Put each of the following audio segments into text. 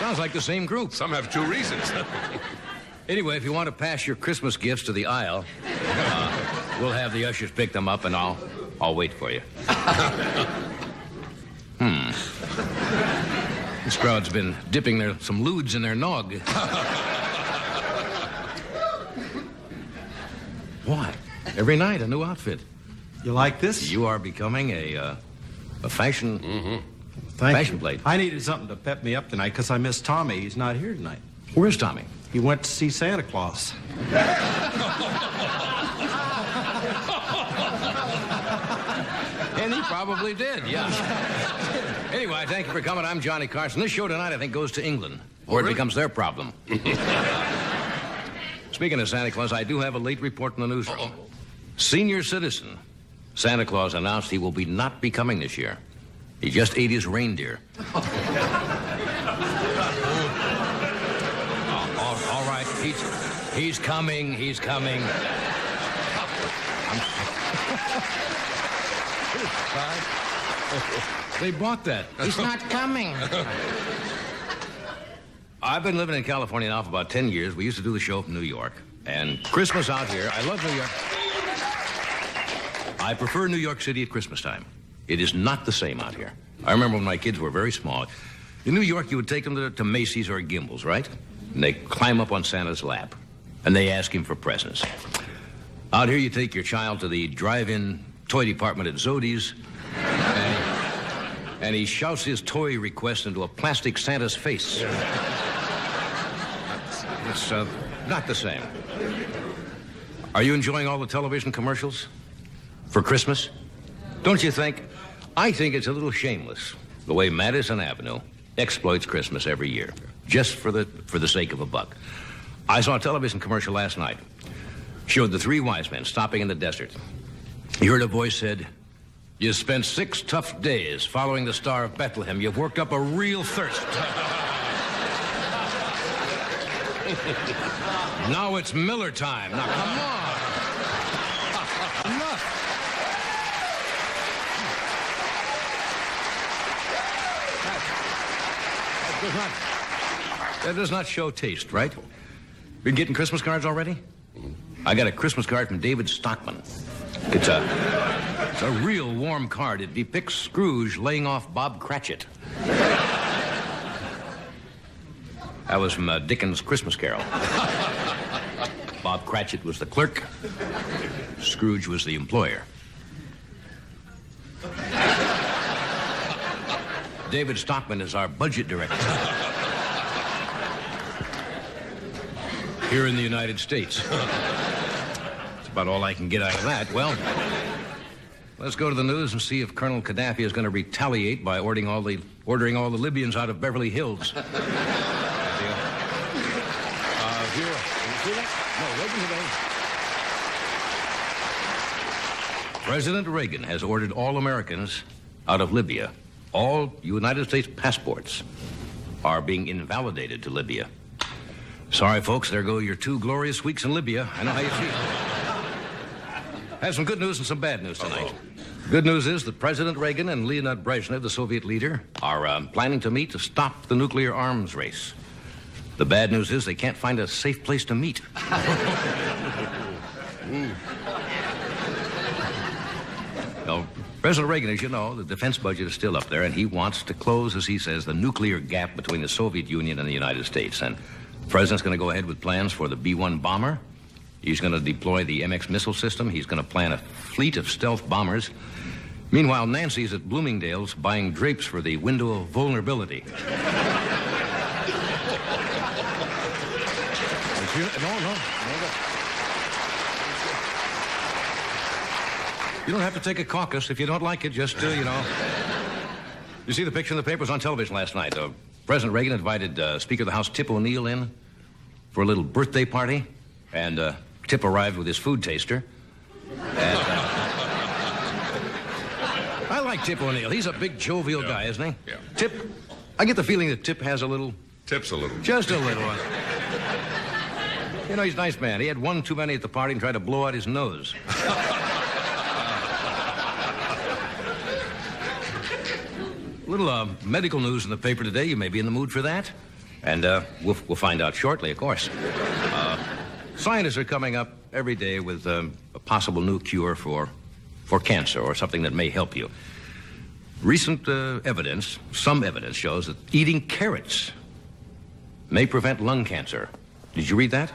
Sounds like the same group. Some have two reasons. Anyway, if you want to pass your Christmas gifts to the aisle, we'll have the ushers pick them up, and I'll wait for you. This crowd's been dipping some lewds in their nog. Why? Every night, a new outfit. You like this? You are becoming a fashion... Thank fashion you. plate. I needed something to pep me up tonight because I miss Tommy. He's not here tonight. Where's Tommy? He went to see Santa Claus. And he probably did, yeah. Anyway, thank you for coming. I'm Johnny Carson. This show tonight, I think, goes to England, where it becomes their problem. Speaking of Santa Claus, I do have a late report in the newsroom. Senior citizen Santa Claus announced he will not be coming this year. He just ate his reindeer. All right, he's coming. They bought that. He's not coming. I've been living in California now for about 10 years. We used to do the show from New York. And Christmas out here, I love New York. I prefer New York City at Christmas time. It is not the same out here. I remember when my kids were very small. In New York, you would take them to Macy's or Gimbel's, right? And they climb up on Santa's lap. And they ask him for presents. Out here, you take your child to the drive-in toy department at Zodi's. And he shouts his toy request into a plastic Santa's face. It's not the same. Are you enjoying all the television commercials for Christmas? Don't you think? I think it's a little shameless the way Madison Avenue exploits Christmas every year, just for the sake of a buck. I saw a television commercial last night. Showed the three wise men stopping in the desert. You heard a voice said, "You spent 6 tough days following the Star of Bethlehem. You've worked up a real thirst. Now it's Miller time. Now, come on. Enough. That does not show taste, right? Been getting Christmas cards already? I got a Christmas card from David Stockman. It's a real warm card. It depicts Scrooge laying off Bob Cratchit. That was from Dickens' Christmas Carol. Bob Cratchit was the clerk. Scrooge was the employer. David Stockman is our budget director here in the United States. That's about all I can get out of that. Well, let's go to the news and see if Colonel Gaddafi is going to retaliate by ordering all the Libyans out of Beverly Hills. President Reagan has ordered all Americans out of Libya. All United States passports are being invalidated to Libya. Sorry, folks, there go your 2 glorious weeks in Libya. I know how you feel. Have some good news and some bad news tonight. Good news is that President Reagan and Leonid Brezhnev, the Soviet leader, are planning to meet to stop the nuclear arms race. The bad news is they can't find a safe place to meet. Now, President Reagan, as you know, the defense budget is still up there, and he wants to close, as he says, the nuclear gap between the Soviet Union and the United States. And the president's going to go ahead with plans for the B-1 bomber. He's going to deploy the MX missile system. He's going to plan a fleet of stealth bombers. Meanwhile, Nancy's at Bloomingdale's buying drapes for the window of vulnerability. No. You don't have to take a caucus if you don't like it. Just, You see the picture in the papers on television last night. President Reagan invited Speaker of the House Tip O'Neill in for a little birthday party. And Tip arrived with his food taster. And I like Tip O'Neill. He's a big, jovial guy, isn't he? Yeah. Tip, I get the feeling that Tip has a little... Tips a little. Just a little. He's a nice man. He had one too many at the party and tried to blow out his nose. Little medical news in the paper today. You may be in the mood for that. And we'll find out shortly, of course. Scientists are coming up every day with a possible new cure for cancer or something that may help you. Recent evidence, some evidence shows that eating carrots may prevent lung cancer. Did you read that?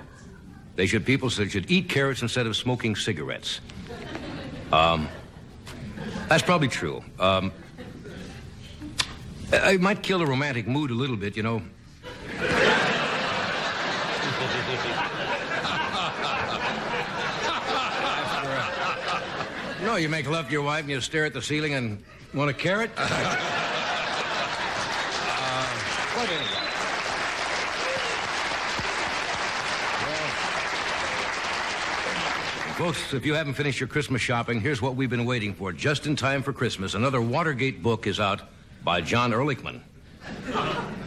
People should eat carrots instead of smoking cigarettes. That's probably true. It might kill the romantic mood a little bit, you know. You know, you make love to your wife and you stare at the ceiling and want a carrot? What is it? Folks, if you haven't finished your Christmas shopping, here's what we've been waiting for. Just in time for Christmas, another Watergate book is out by John Ehrlichman.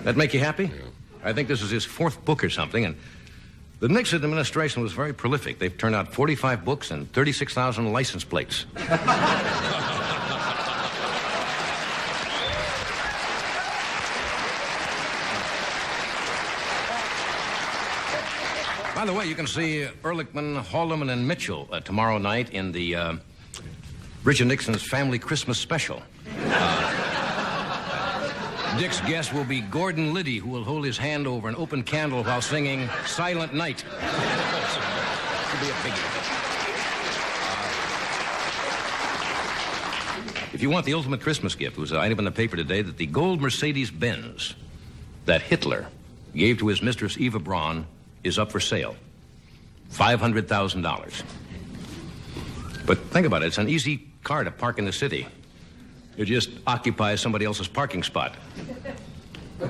That make you happy? Yeah. I think this is his 4th book or something, and the Nixon administration was very prolific. They've turned out 45 books and 36,000 license plates. By the way, you can see Ehrlichman, Haldeman, and Mitchell tomorrow night in the Richard Nixon's Family Christmas Special. Dick's guest will be Gordon Liddy, who will hold his hand over an open candle while singing Silent Night. Should be a biggie. If you want the ultimate Christmas gift, it was an item in the paper today that the gold Mercedes-Benz that Hitler gave to his mistress Eva Braun is up for sale. $500,000. But think about it. It's an easy car to park in the city. It just occupies somebody else's parking spot. That's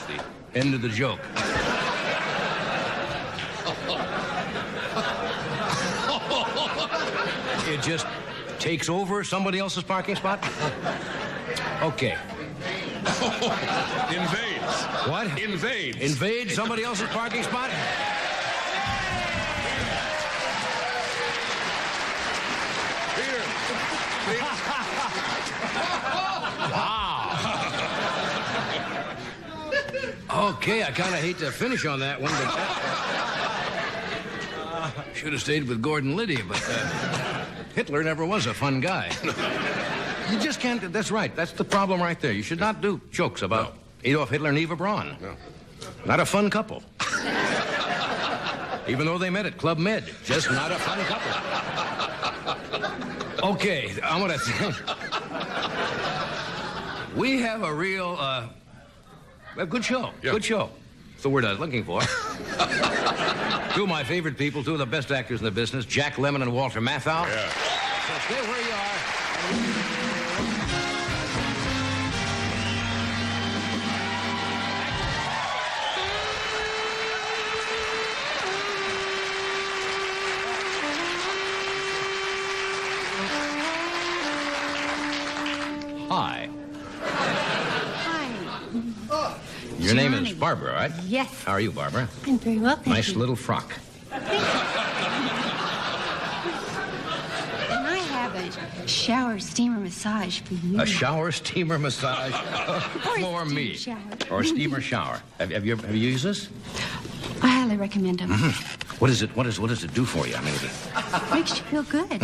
the end of the joke. It just takes over somebody else's parking spot? Okay. Invades. What? Invades. Invades somebody else's parking spot? Here. Wow. Okay, I kind of hate to finish on that one, but should have stayed with Gordon Liddy, but Hitler never was a fun guy. You just can't. That's right. That's the problem right there. You should not do jokes about Adolf Hitler and Eva Braun. No. Not a fun couple. Even though they met at Club Med. Just not a fun couple. Okay, I'm going to think. We have a real, a good show. Yeah. Good show. That's the word I was looking for. Two of my favorite people, two of the best actors in the business, Jack Lemmon and Walter Matthau. Yeah. So stay where you are. Hi. Hi. Your name is Johnny. Barbara, right? Yes. How are you, Barbara? I'm very well, thank Nice you. little frock. And I have a shower steamer massage for you. A shower steamer massage for a me. steam shower. Or a steamer shower. Have you used this? I highly recommend them. What is it? What does it do for you? I mean, Makes you feel good.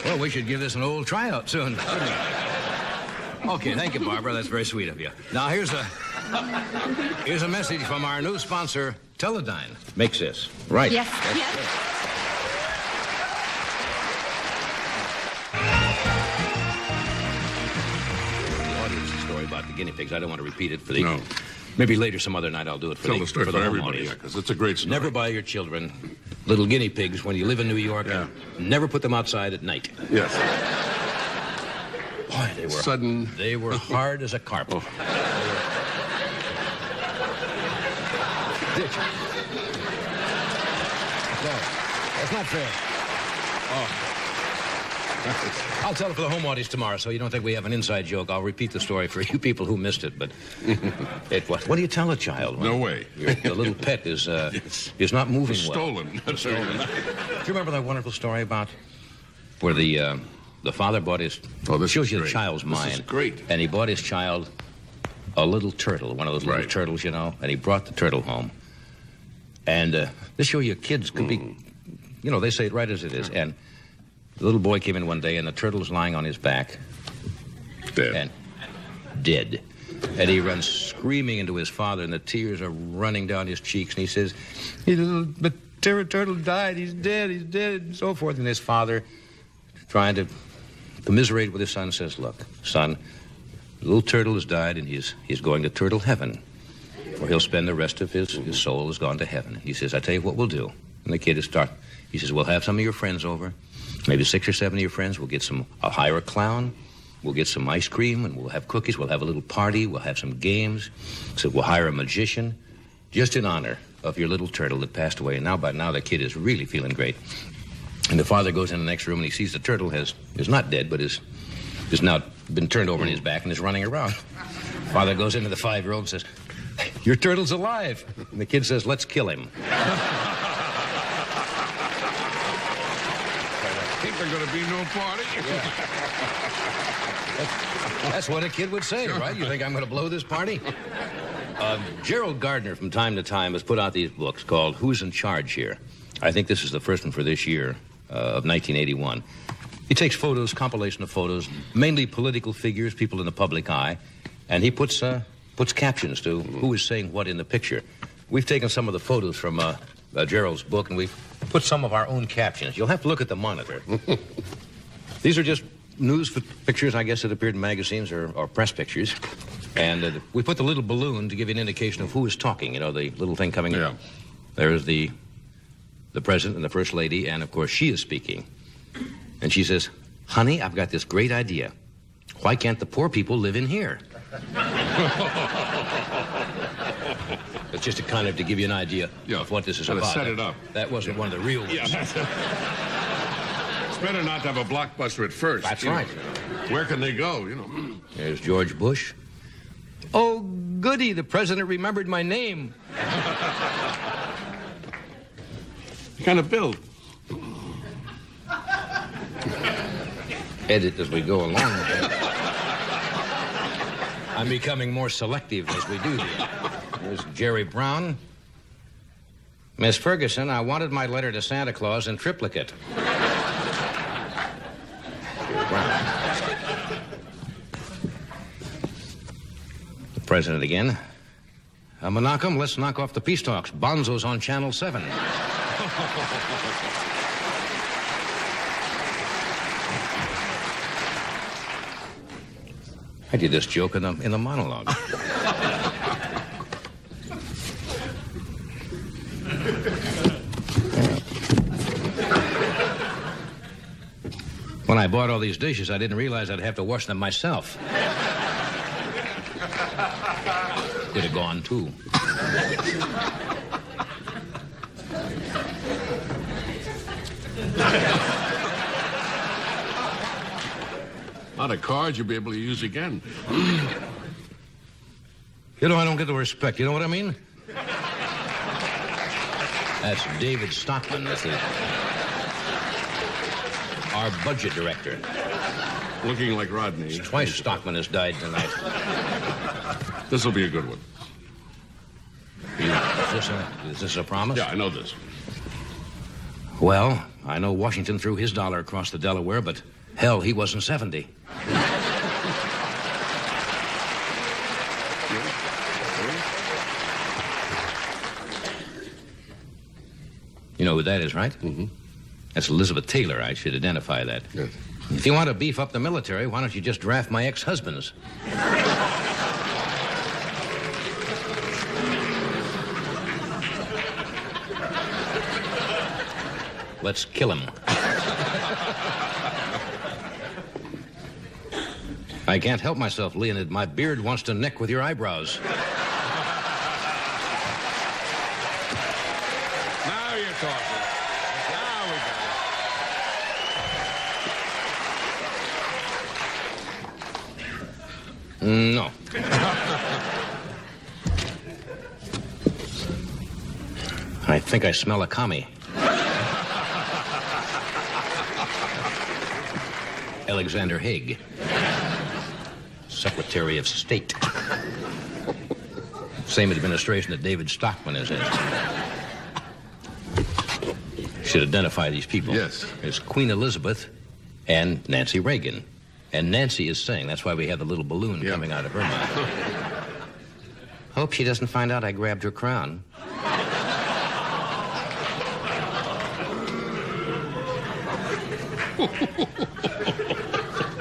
well, we should give this an old tryout soon. Okay, thank you, Barbara. That's very sweet of you. Now, here's a message from our new sponsor, Teledyne. Makes this. Right. Yes, That's yes. good. The audience story about the guinea pigs. I don't want to repeat it for the... No. Maybe later, some other night, I'll do it for Tell the the story for for the home everybody, audience. because it's a great story. Never buy your children little guinea pigs when you live in New York. Yeah. And never put them outside at night. Yes. Boy, they were Sudden. They were hard as a carp. Oh. Ditch. No, that's not fair. Oh. I'll tell it for the home audience tomorrow, so you don't think we have an inside joke. I'll repeat the story for you people who missed it, but what do you tell a child? No way. The little pet is not moving well. Stolen. Do you remember that wonderful story about where the The father bought his... Oh, this shows is you the great. child's This mind. is great. And he bought his child a little turtle, one of those little Right. turtles, you know, and he brought the turtle home. And this show you kids could be, you know, they say it right as it is. And the little boy came in one day, and the turtle's lying on his back. Dead. And dead. And he runs screaming into his father, and the tears are running down his cheeks. And he says, "The turtle died. He's dead. He's dead," and so forth. And his father, trying to commiserate with his son, says, "Look, son, the little turtle has died, and he's going to turtle heaven, where he'll spend the rest of his soul has gone to heaven." He says, "I tell you what we'll do." And the kid is he says, "We'll have some of your friends over, maybe 6 or 7 of your friends. I'll hire a clown. We'll get some ice cream, and we'll have cookies. We'll have a little party. We'll have some games. So we'll hire a magician, just in honor of your little turtle that passed away." And by now the kid is really feeling great. And the father goes in the next room, and he sees the turtle is not dead, but is now been turned over on his back and is running around. Father goes into the 5-year-old and says, "Your turtle's alive." And the kid says, "Let's kill him." I think there's going to be no party. That's what a kid would say, right? You think I'm going to blow this party? Gerald Gardner, from time to time, has put out these books called Who's in Charge Here? I think this is the first one for this year of 1981. He takes photos, compilation of photos, mainly political figures, people in the public eye, and he puts captions to who is saying what in the picture. We've taken some of the photos from Gerald's book, and we've put some of our own captions. You'll have to look at the monitor. These are just news pictures, I guess, that appeared in magazines or press pictures. And we put the little balloon to give you an indication of who is talking, you know, the little thing coming in. There's the president and the first lady, and, of course, she is speaking. And she says, "Honey, I've got this great idea. Why can't the poor people live in here?" It's just to give you an idea of what this is about. Set it up. That wasn't one of the real ones. It's better not to have a blockbuster at first. That's right. Where can they go, There's George Bush. "Oh, goody, the president remembered my name." Kind of build. Edit as we go along. I'm becoming more selective as we do this. There's Jerry Brown. "Miss Ferguson, I wanted my letter to Santa Claus in triplicate." Jerry Brown. The president again. "Menachem, let's knock off the peace talks. Bonzo's on Channel 7. I did this joke in the monologue. When I bought all these dishes, I didn't realize I'd have to wash them myself. Could have gone, too. A lot of cards you'll be able to use again. You know, I don't get the respect. You know what I mean? That's David Stockman. That's our budget director. Looking like Rodney. Twice Stockman has died tonight. This will be a good one. Is this a promise? Yeah, I know this. Well, I know Washington threw his dollar across the Delaware, but hell, he wasn't 70. You know who that is, right? Mm-hmm. That's Elizabeth Taylor. I should identify that. Yes. If you want to beef up the military, why don't you just draft my ex-husbands? Let's kill him. I can't help myself, Leonid. My beard wants to neck with your eyebrows. Now you're talking. Now we got it. No. I think I smell a commie. Alexander Haig, Secretary of State. Same administration that David Stockman is in. Should identify these people. Yes. There's Queen Elizabeth and Nancy Reagan. And Nancy is saying, that's why we have the little balloon coming out of her mouth. Hope she doesn't find out I grabbed her crown.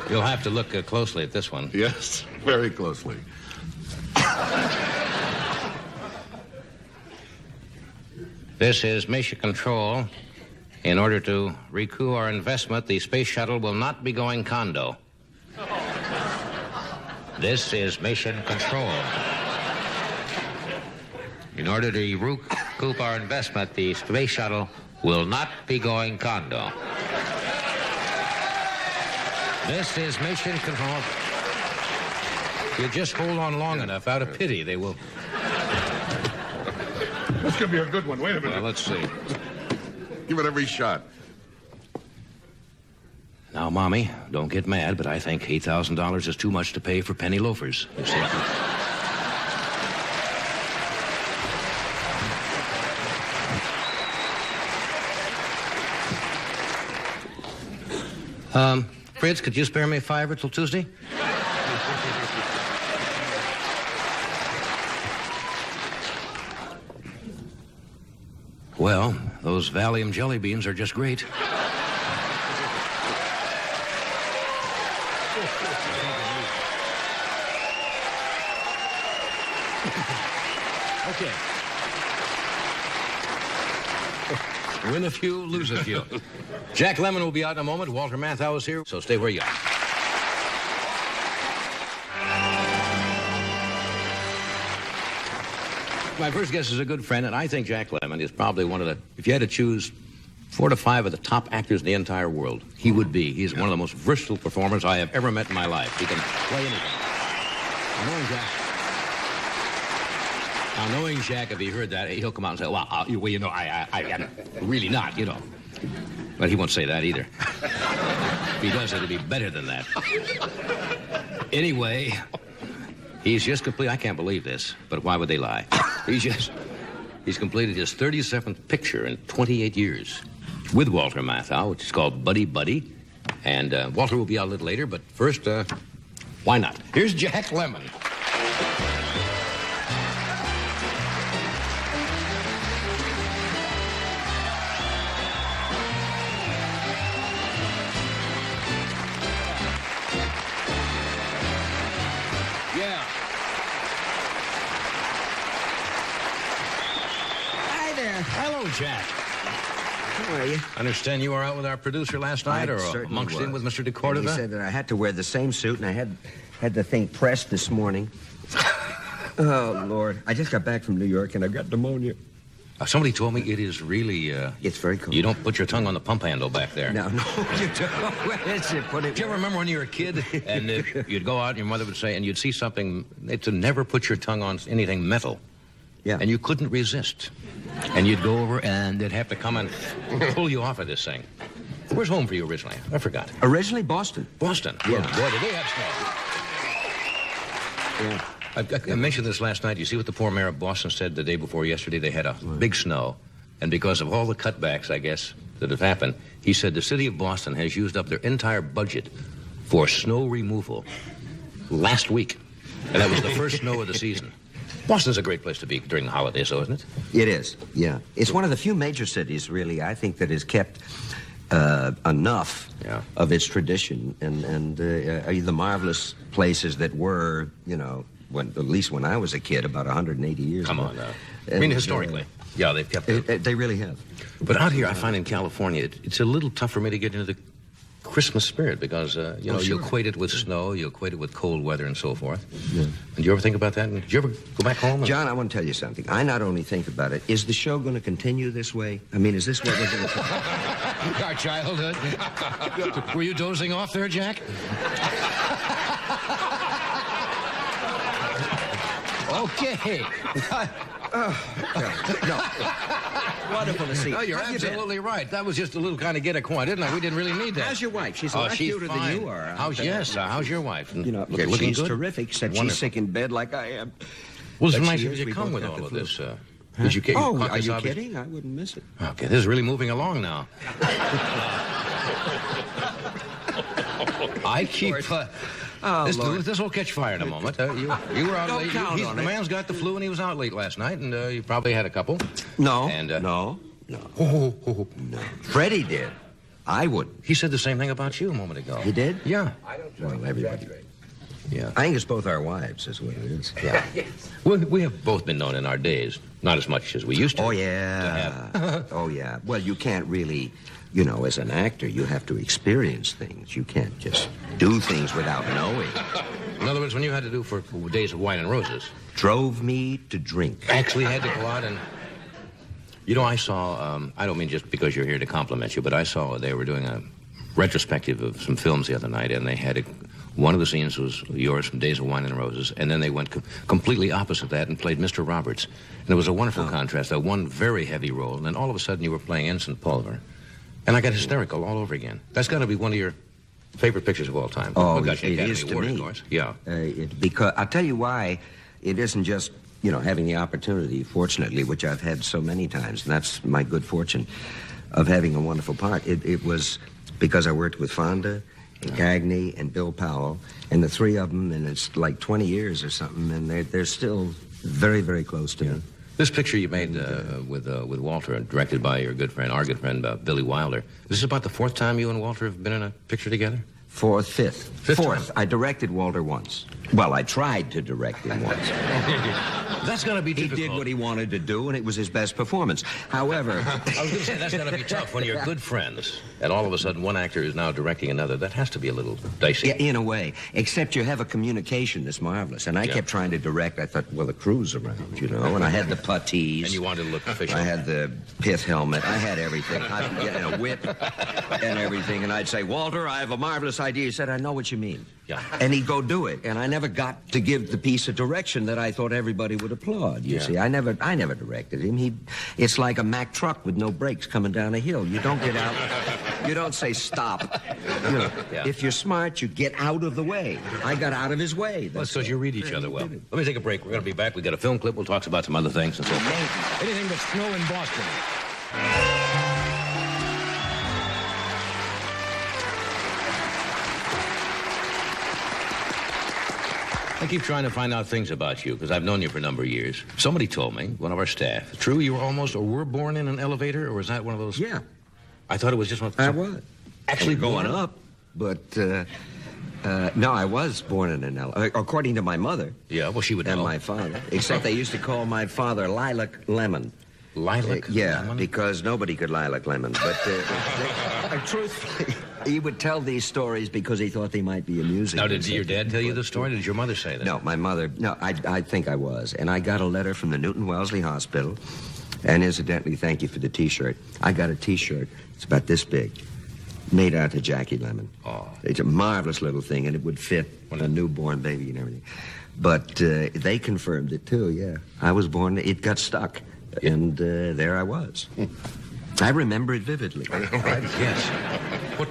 You'll have to look closely at this one. Yes, very closely. This is Mission Control. In order to recoup our investment, the space shuttle will not be going condo. This is Mission Control. In order to recoup our investment, the space shuttle will not be going condo. This is Mission Control. If you just hold on long enough, out of pity, they will... This could be a good one. Wait a minute. Well, let's see. Give it every shot. Now, Mommy, don't get mad, but I think $8,000 is too much to pay for penny loafers. You see? Fritz, could you spare me $5 till Tuesday? Well, those Valium jelly beans are just great. Okay. Win a few, lose a few. Jack Lemmon will be out in a moment. Walter Matthau is here, so stay where you are. My first guest is a good friend, and I think Jack Lemmon is probably one of the, if you had to choose 4 to 5 of the top actors in the entire world, he would be. He's one of the most versatile performers I have ever met in my life. He can play anything. Knowing Jack, if he heard that, he'll come out and say, well, I really not, you know. But he won't say that either. If he does, it'll be better than that. Anyway, he's just complete. I can't believe this, but why would they lie? He's completed his 37th picture in 28 years with Walter Matthau, which is called Buddy Buddy. And Walter will be out a little later, but first, why not? Here's Jack Lemmon. Hello, Jack. How are you? I understand you were out with our producer last night, or amongst him with Mr. DeCordova? He said that I had to wear the same suit, and I had the thing pressed this morning. Oh, Lord. I just got back from New York, and I got pneumonia. Somebody told me it is really... it's very cool. You don't put your tongue on the pump handle back there. No, you don't. Where is it? Put it... Do you ever remember when you were a kid, and you'd go out, and your mother would say, and you'd see something, to never put your tongue on anything metal. Yeah. And you couldn't resist. And you'd go over, and they'd have to come and pull you off of this thing. Where's home for you originally? I forgot. Originally, Boston. Boston? Yeah. Boy, did they have snow. Yeah. I mentioned this last night. You see what the poor mayor of Boston said the day before yesterday? They had a big snow. And because of all the cutbacks, I guess, that have happened, he said the city of Boston has used up their entire budget for snow removal last week. And that was the first snow of the season. Boston's a great place to be during the holidays, though, isn't it? It is, yeah. It's one of the few major cities, really, I think, that has kept enough of its tradition and the marvelous places that were, you know, at least when I was a kid, about 180 years ago. Come on now. I mean, historically. Yeah, they've kept it. They really have. But out here, I find in California, it's a little tough for me to get into the Christmas spirit because, you equate it with snow, you equate it with cold weather and so forth. Yeah. And do you ever think about that? Did you ever go back home? John, I want to tell you something. I not only think about it, is the show going to continue this way? I mean, is this what we're going to do? Our childhood? Were you dozing off there, Jack? Okay. No. wonderful to see you. No, you're How you been? absolutely right. That was just a little kind of get acquainted, and we didn't really need that. How's your wife? She's a lot cuter fine. than you are. How's your wife? You know, Looking she's good? terrific, except Wonderful. she's sick in bed like I am. Well, it's But nice she of is. you to We come both with got all the of flu. this. Huh? You Oh, caught are this you obvious- kidding? I wouldn't miss it. Okay, this is really moving along now. I keep... Oh, Lord. this will catch fire in a moment. You were out Don't late. count on The it. man's got the flu, and he was out late last night, and you probably had a couple. No, And, no. No. Freddie did. I wouldn't. He said the same thing about you a moment ago. He did? Yeah. Well, everybody. Yeah. I think it's both our wives, is what it is. Yeah. We have both been known in our days. Not as much as we used to. Oh, yeah. Oh, yeah. Well, you can't really, you know, as an actor, you have to experience things. You can't just do things without knowing. In other words, when you had to do for Days of Wine and Roses, Drove me to drink. actually had to go out and... You know, I saw, I don't mean just because you're here to compliment you, but I saw they were doing a retrospective of some films the other night, and they had one of the scenes was yours from Days of Wine and Roses, and then they went completely opposite that and played Mr. Roberts. And it was a wonderful contrast, that one very heavy role, and then all of a sudden you were playing Ensign Pulver. And I got hysterical all over again. That's got to be one of your favorite pictures of all time. Oh, Well, got it your Academy is to Award, me. of course. Yeah. Because I'll tell you why it isn't just, you know, having the opportunity, fortunately, which I've had so many times, and that's my good fortune of having a wonderful part. It was because I worked with Fonda, and Cagney, and Bill Powell, and the three of them, and it's like 20 years or something, and they're still very, very close to me. This picture you made with Walter, directed by your good friend, our good friend, Billy Wilder. This is about the fourth time you and Walter have been in a picture together? Fifth. Fifth Fourth. time. I directed Walter once. Well, I tried to direct him once. That's going to be He difficult. did what he wanted to do, and it was his best performance. However... I was going to say, that's going to be tough when you're good friends, and all of a sudden one actor is now directing another. That has to be a little dicey. Yeah, in a way. Except you have a communication that's marvelous. And I kept trying to direct. I thought, well, the crew's around, you know. And I had the puttees. And you wanted to look official. I had the pith helmet. I had everything. I could get a whip and everything. And I'd say, Walter, I have a marvelous idea. He said, I know what you mean. Yeah. And he'd go do it. And I never got to give the piece of direction that I thought everybody would applaud. You see, I never directed him. It's like a Mack truck with no brakes coming down a hill. You don't get out. You don't say stop. You know, if you're smart, you get out of the way. I got out of his way. Well, it's because you read each other well. Let me take a break. We're going to be back. We got a film clip. We'll talk about some other things and so forth. Anything but snow in Boston. I keep trying to find out things about you because I've known you for a number of years. Somebody told me, one of our staff, true, you were almost or were born in an elevator, or was that one of those? Yeah. I thought it was just one. I was. Actually going born? up, but no, I was born in an elevator, according to my mother. Yeah, well, she would And know. my father. Except they used to call my father Lilac Lemmon. Lilac? Yeah, Lemon? because nobody could lilac lemon. But truthfully, he would tell these stories because he thought they might be amusing. Now, did your dad tell you the story? Did your mother say that? No, my mother. No, I think I was. And I got a letter from the Newton Wellesley Hospital. And incidentally, thank you for the T-shirt. I got a T-shirt. It's about this big, made out of Jackie Lemmon. Oh. It's a marvelous little thing, and it would fit a newborn baby and everything. But they confirmed it too. Yeah, I was born. It got stuck, and there I was. I remember it vividly. Right, yes.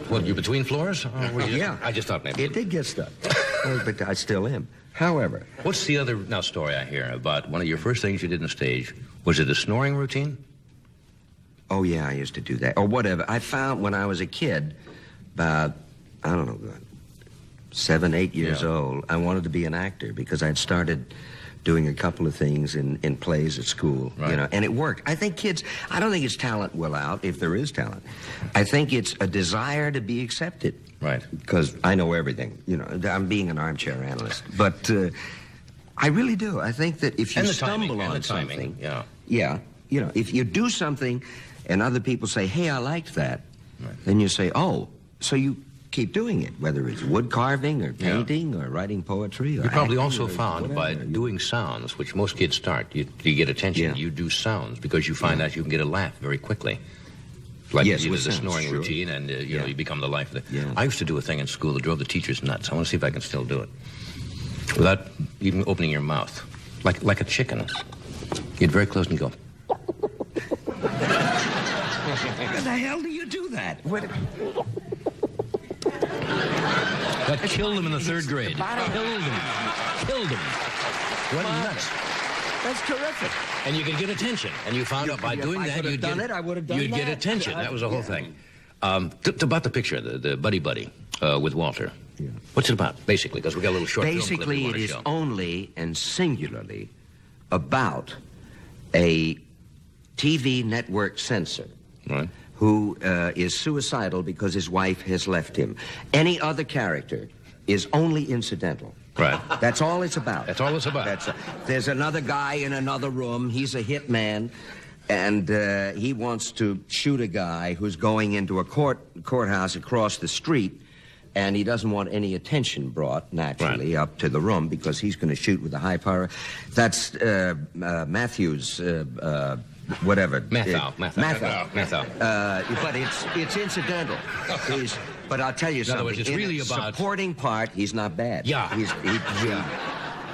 What, you between floors? Or were you Yeah. I just thought maybe. It did get stuck, but I still am. However, What's the other story I hear about one of your first things you did on stage? Was it a snoring routine? oh yeah, I used to do that, or whatever. I found when I was a kid, about, I don't know, 7, 8 years old, I wanted to be an actor because I'd started doing a couple of things in plays at school, you know, and it worked. I think kids, I don't think it's talent will out, if there is talent. I think it's a desire to be accepted. Right. Because I know everything, you know, I'm being an armchair analyst. But I really do. I think that if you And the stumble timing, on and the timing, something, yeah. you know, if you do something and other people say, hey, I liked that, then you say, oh, so you keep doing it, whether it's wood carving or painting or writing poetry. Or You probably acting also or found by whatever. doing sounds, which most kids start, you get attention, Yeah. you do sounds because you find out you can get a laugh very quickly. Like Yes, you with did the sounds, snoring sure. routine, and you know you become the life of the. Yeah. I used to do a thing in school that drove the teachers nuts. I want to see if I can still do it, without even opening your mouth, like a chicken. Get very close and go. How the hell do you do that? What? That killed him in the third grade. Killed him. What nuts. That's terrific. And you could get attention. And you found out by doing that, you'd get attention. That was the whole thing. About the picture, the buddy with Walter. Yeah. What's it about, basically? Because we got a little short Basically, film clip we it is want to show. only and singularly about a TV network censor Right. who is suicidal because his wife has left him. Any other character is only incidental. Right. That's all it's about. That's all it's about. There's another guy in another room. He's a hitman, and he wants to shoot a guy who's going into a courthouse across the street, and he doesn't want any attention brought, naturally, up to the room because he's going to shoot with a high power. That's Matthew's... whatever. Matthau. But it's incidental. But I'll tell you In other something. words, it's really about... supporting part, he's not bad. Yeah.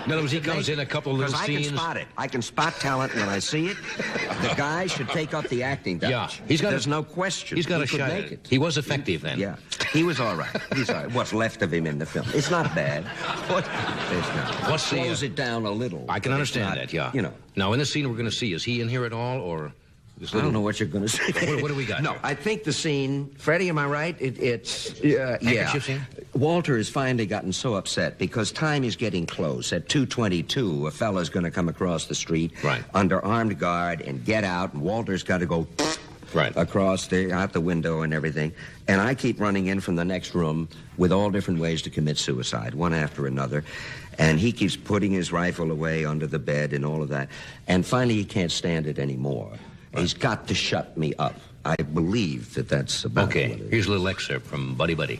In other words, he comes in a couple of little because scenes. I can spot it. I can spot talent when I see it. The guy should take up the acting Dutch. Yeah. There's no question. He's got He a could shot make at it. He was effective then. Yeah. He was all right. He's all right. What's left of him in the film. It's not bad. What's the, slows it down a little. I can but it's understand not, that, yeah. You know. Now, in the scene we're going to see, is he in here at all, or... I don't know what you're going to say. What do we got No, here? I think the scene... Freddie, am I right? It's... yeah. Handkerchief scene? Walter has finally gotten so upset because time is getting close. At 2:22, a fella's going to come across the street Right. under armed guard and get out, and Walter's got to go Right. across out the window and everything. And I keep running in from the next room with all different ways to commit suicide, one after another. And he keeps putting his rifle away under the bed and all of that. And finally, he can't stand it anymore. He's got to shut me up. I believe that's about Okay, what it is. here's a little excerpt from Buddy Buddy.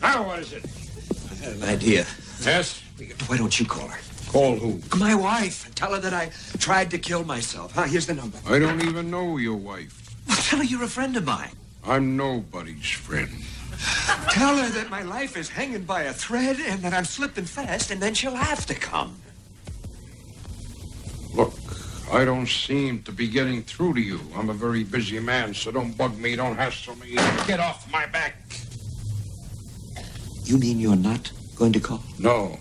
Now, what is it? I had an idea. Yes? Why don't you call her? Call who? My wife. And tell her that I tried to kill myself. Here's the number. I don't even know your wife. Well, tell her you're a friend of mine. I'm nobody's friend. Tell her that my life is hanging by a thread and that I'm slipping fast, and then she'll have to come. Look, I don't seem to be getting through to you. I'm a very busy man, so don't bug me, don't hassle me. Get off my back. You mean you're not going to call? No.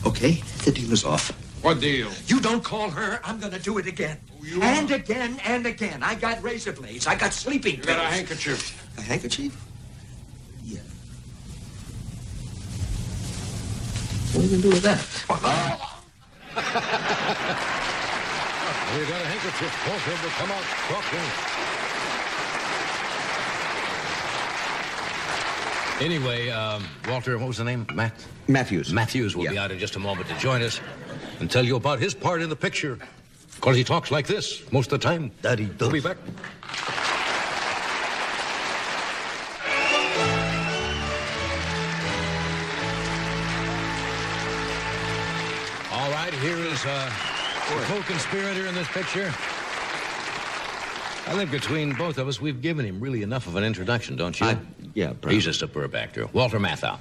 Okay, the deal is off. What deal? You don't call her, I'm going to do it again. you and are? again and again. I got razor blades. I got sleeping You pills. got a handkerchief. A handkerchief? Yeah. What are you going to do with that? We got a handkerchief. Walter will come out talking. Anyway, Walter, what was the name? Matthews. Matthews will be out in just a moment to join us and tell you about his part in the picture. Because he talks like this most of the time. That he does. We'll be back. All right, here is the co-conspirator in this picture. I think between both of us, we've given him really enough of an introduction, don't you? Yeah, probably. He's a superb actor. Walter Matthau.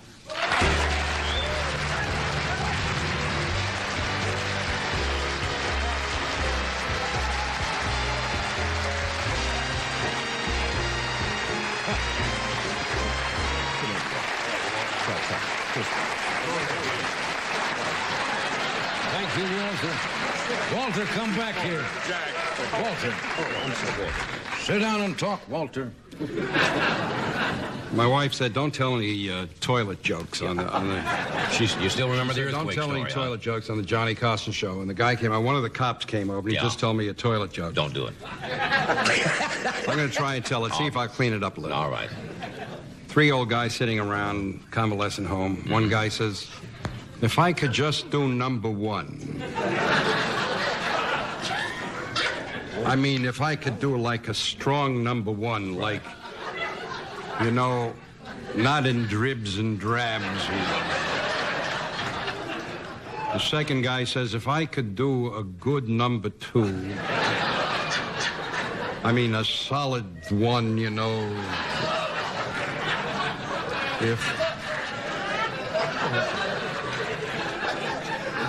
Thank you, Walter. Walter, come back here. Walter. Sit down and talk, Walter. My wife said, don't tell any toilet jokes on the... You still remember the Don't earthquake tell any story, toilet jokes on the Johnny Carson show. And the guy came out, one of the cops came over, and he Yeah. just told me a toilet joke. Don't do it. I'm going to try and tell it, see if I clean it up a little. All right. 3 old guys sitting around convalescent home. One guy says, if I could just do number 1. I mean, if I could do like a strong number 1, like, you know, not in dribs and drabs. The second guy says, if I could do a good number 2, I mean, a solid 1, you know,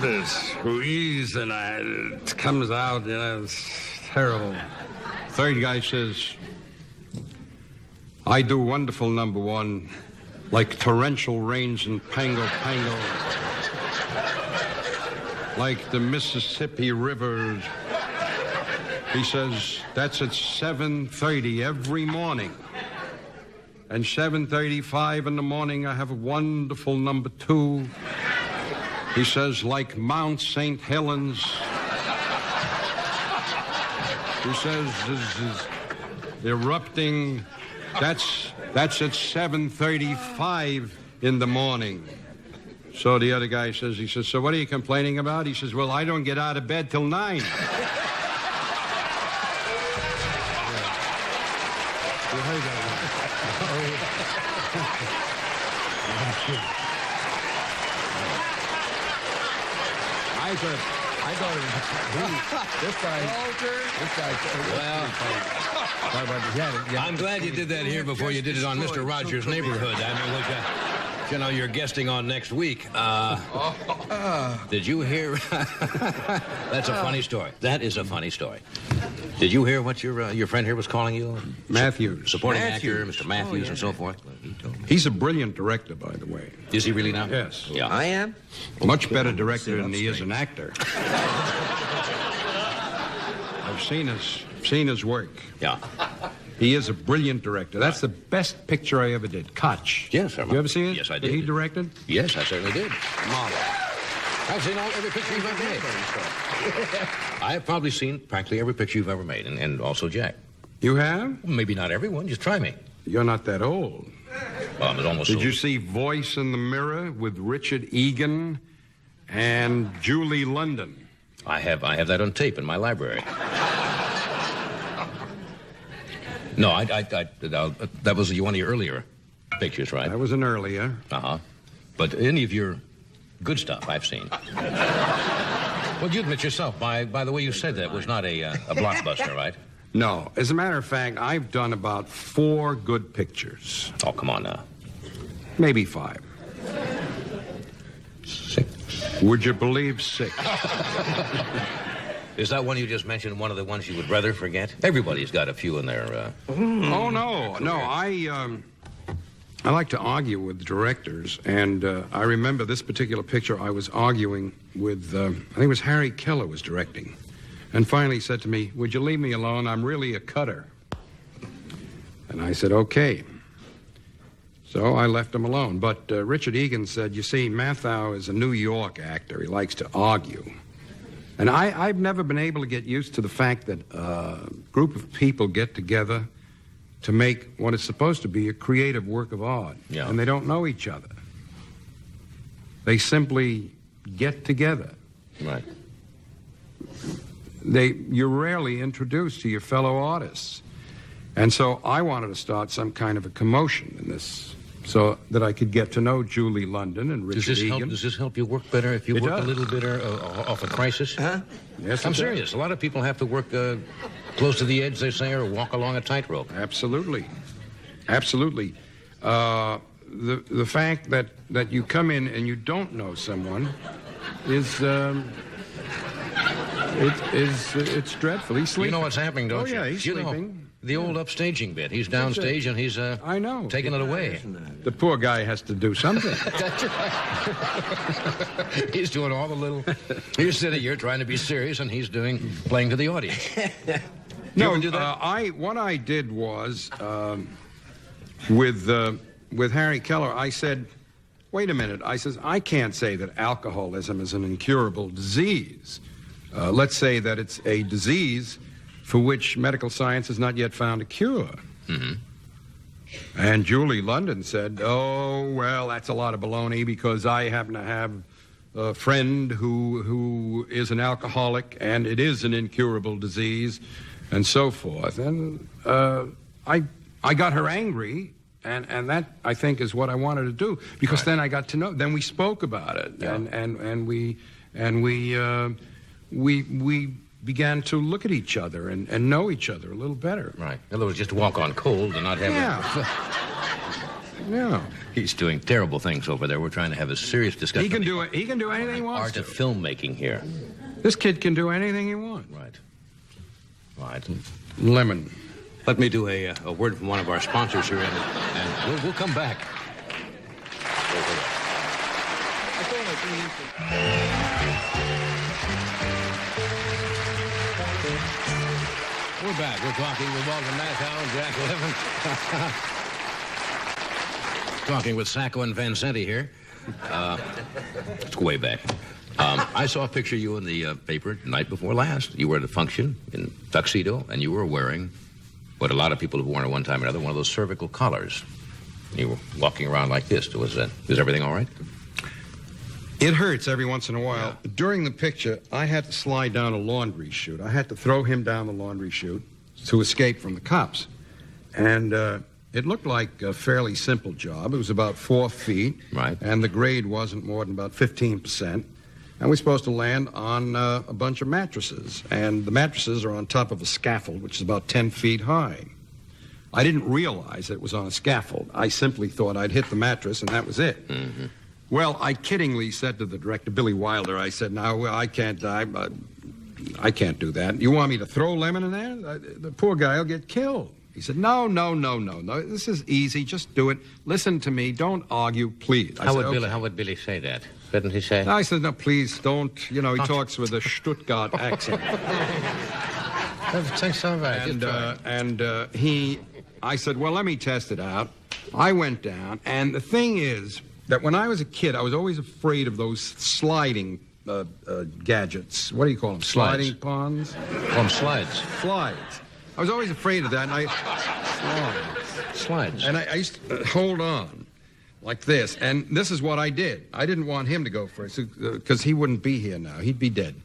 the squeeze, and it comes out, it's terrible. Third guy says, I do wonderful number one, like torrential rains in Pango Pango, like the Mississippi River. He says, that's at 7:30 every morning. And 7:35 in the morning, I have a wonderful number two. He says, like Mount St. Helens. He says, is erupting. That's at 7:35 in the morning. So the other guy says, so what are you complaining about? He says, well, I don't get out of bed till 9. I thought I'm glad you did that here before you did it on Mr. Rogers' Neighborhood. I mean, which, you're guesting on next week. Did you hear? That's a funny story. That is a funny story. Did you hear what your friend here was calling you? Matthews. Supporting actor, Mr. Matthews, and so forth. He's a brilliant director, by the way. Is he really now? Yes. Yeah. I am? Much better director than he is an actor. I've seen his work. Yeah. He is a brilliant director. That's the best picture I ever did. Koch. Yes, sir. You ever seen it? Yes, I That did. he directed? Yes, I certainly did. Model. I've seen every picture you've ever made. I've probably seen practically every picture you've ever made, and also Jack. You have? Maybe not everyone. Just try me. You're not that old. Well, I'm almost. Did you see Voice in the Mirror with Richard Egan and Julie London? I have that on tape in my library. No, that was one of your earlier pictures, right? That was an earlier. Uh-huh. But any of your good stuff I've seen. Well, you admit yourself, by the way you said that, was not a blockbuster, right? No. As a matter of fact, I've done about 4 good pictures. Oh, come on now. Maybe 5. 6. Would you believe 6? Is that one you just mentioned one of the ones you would rather forget? Everybody's got a few in their... Oh, no. I like to argue with directors, and I remember this particular picture I was arguing with, I think it was Harry Keller was directing, and finally said to me, would you leave me alone? I'm really a cutter. And I said, okay. So I left him alone. But Richard Egan said, you see, Matthau is a New York actor. He likes to argue. And I've never been able to get used to the fact that a group of people get together to make what is supposed to be a creative work of art. Yeah. And they don't know each other. They simply get together. Right. You're rarely introduced to your fellow artists. And so I wanted to start some kind of a commotion in this so that I could get to know Julie London and Richard Egan. Does this help you work better if you It work does. a little bit off a crisis? Huh? Yes, I'm it does. serious. A lot of people have to work close to the edge, they say, or walk along a tightrope. Absolutely. Absolutely. The fact that you come in and you don't know someone is it's dreadful. He's sleeping. You know what's happening, don't you? Oh, yeah, he's You know, sleeping. the old upstaging bit. He's downstage and he's I know. taking it away. The poor guy has to do something. That's right. He's doing all the little... You're sitting here trying to be serious, and he's playing to the audience. No, ever do that? what I did was with Harry Keller, I said, wait a minute. I says, I can't say that alcoholism is an incurable disease. Let's say that it's a disease for which medical science has not yet found a cure. Mm-hmm. And Julie London said, oh, well, that's a lot of baloney because I happen to have a friend who is an alcoholic and it is an incurable disease and so forth. And I got her angry, and that, I think, is what I wanted to do because then I got to know, then we spoke about it, Yeah. and we began to look at each other and know each other a little better. Right. In other words, just walk on cold and not have... Yeah. Yeah. He's doing terrible things over there. We're trying to have a serious discussion. He can do it. He can do anything he wants Art to. of filmmaking here. This kid can do anything he wants. Right. Right. Lemmon. Let me do a word from one of our sponsors here, and we'll come back. We're back. We're talking with Walter Matthau and Jack Lemmon. Talking with Sacco and Vincenti here. Let's go way back. I saw a picture of you in the paper the night before last. You were at a function in tuxedo, and you were wearing what a lot of people have worn at one time or another, one of those cervical collars. You were walking around like this. Is everything all right? It hurts every once in a while. Yeah. During the picture, I had to slide down a laundry chute. I had to throw him down the laundry chute to escape from the cops. And it looked like a fairly simple job. It was about 4 feet. Right. And the grade wasn't more than about 15%. And we're supposed to land on a bunch of mattresses. And the mattresses are on top of a scaffold, which is about 10 feet high. I didn't realize it was on a scaffold. I simply thought I'd hit the mattress, and that was it. Mm-hmm. Well, I kiddingly said to the director, Billy Wilder, I said, "No, I can't I can't do that. You want me to throw Lemmon in there? The poor guy will get killed." He said, No. This is easy. Just do it. Listen to me. Don't argue, please. How would Billy say that? Couldn't he say? I said, "No, please, don't." You know, he talks with a Stuttgart accent. I said, "Well, let me test it out." I went down, and the thing is that when I was a kid, I was always afraid of those sliding gadgets. What do you call them? Slides. Sliding ponds? Call them slides. Slides. I was always afraid of that, and Slides. I used to hold on like this, and this is what I did. I didn't want him to go first, because he wouldn't be here now. He'd be dead.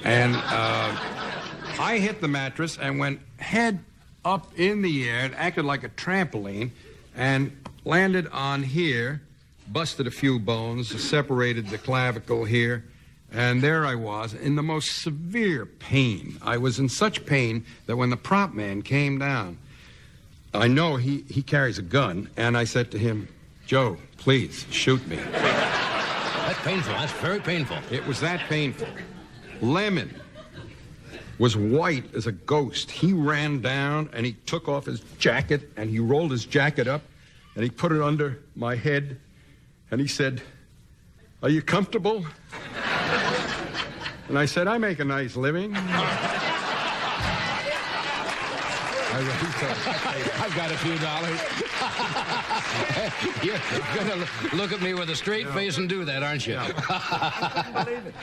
And I hit the mattress and went head up in the air. It acted like a trampoline, and landed on here, busted a few bones, separated the clavicle here, and there I was in the most severe pain. I was in such pain that when the prop man came down, I know he carries a gun, and I said to him, "Joe, please, shoot me." That's painful. That's very painful. It was that painful. Lemmon was white as a ghost. He ran down, and he took off his jacket, and he rolled his jacket up, and he put it under my head, and he said, "Are you comfortable?" And I said, "I make a nice living." I've got a few dollars. You're going to look at me with a straight face and do that, aren't you?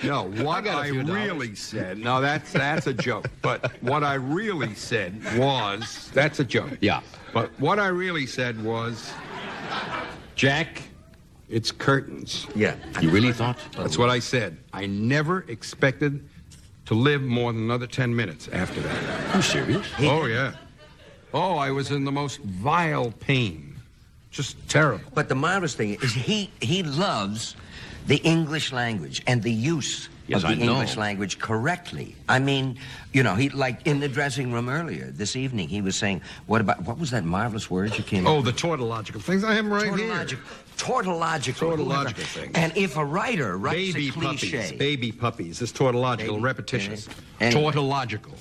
No, what I really said, no, that's a joke. But what I really said was, that's a joke. Yeah. But what I really said was, "Jack, it's curtains." Yeah. You really thought? That's what I said. I never expected to live more than another 10 minutes after that. Are you serious? Oh, yeah. Oh, I was in the most vile pain. Just terrible. But the marvelous thing is he loves the English language and the use Yes, of the I know. English language correctly. I mean, you know, he, like in the dressing room earlier this evening, he was saying, what was that marvelous word you came Oh, up the with? tautological things. I have them right here. Tautological thing. And if a writer writes Baby a cliche... puppies. Baby puppies. It's tautological, Baby- repetitious. Anyway. Tautological.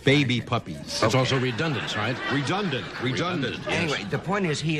Baby puppies. It's also redundant, right? Redundant. Redundant, yes. Anyway, the point is he